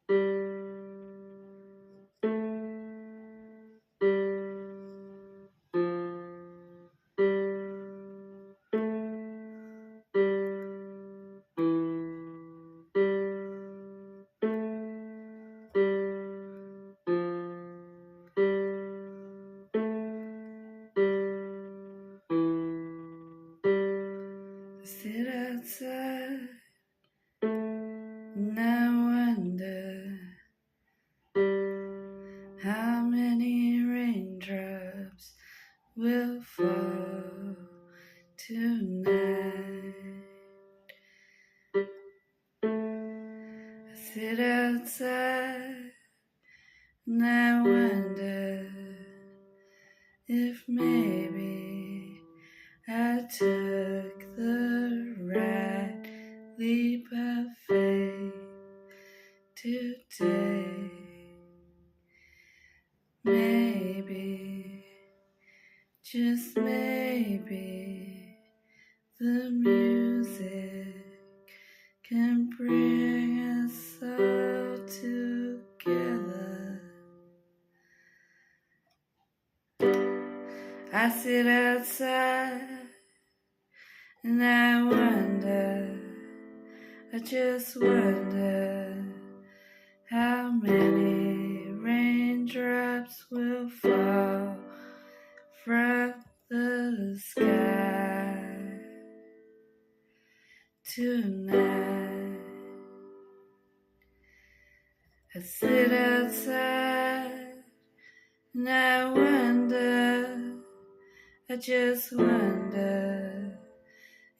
Sit outside and I wonder how many raindrops will fall tonight. I sit outside and I wonder if maybe I took the right leap of faith today. Maybe, just maybe, the music can bring us all together. I sit outside and I wonder, I just wonder how many raindrops will fall from the sky tonight. I sit outside and I wonder, I just wonder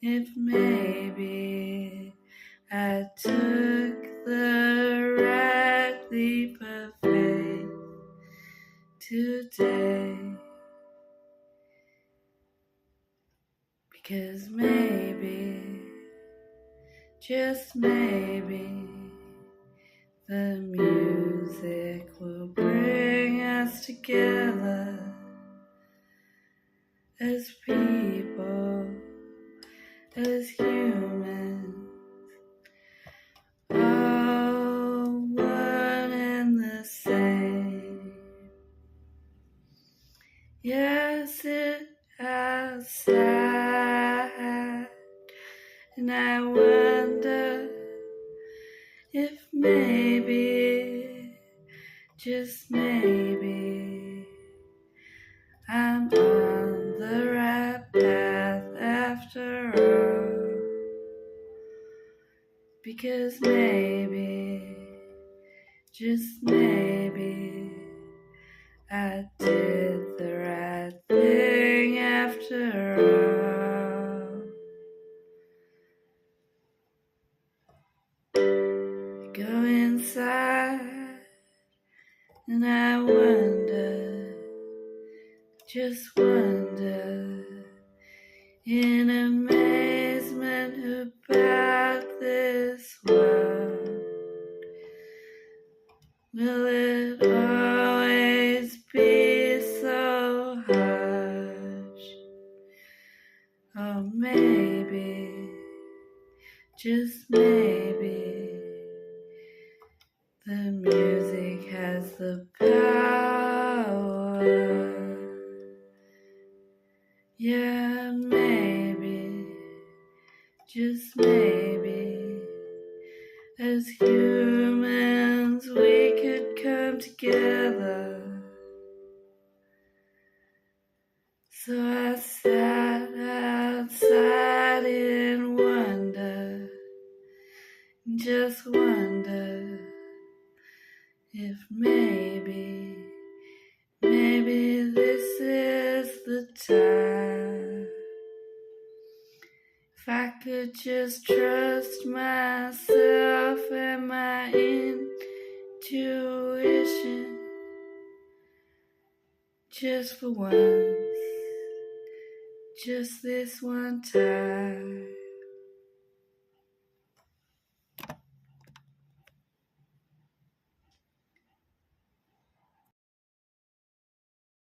if maybe I took the right leap of faith today. Because maybe, just maybe, the music will bring us together as people, as humans, all one and the same. Yes, it outside, and I wonder if maybe, just maybe, I'm on the right path after all. Because maybe, just maybe, I did the right thing after all. Go inside and I wonder, just wonder, in amazement about this world. Will it always be so harsh? Or maybe, just maybe, the music has the power. Yeah, maybe, just maybe, as humans we could come together. So I sat outside in wonder, just wonder if maybe, maybe this is the time. If I could just trust myself and my intuition, just for once, just this one time.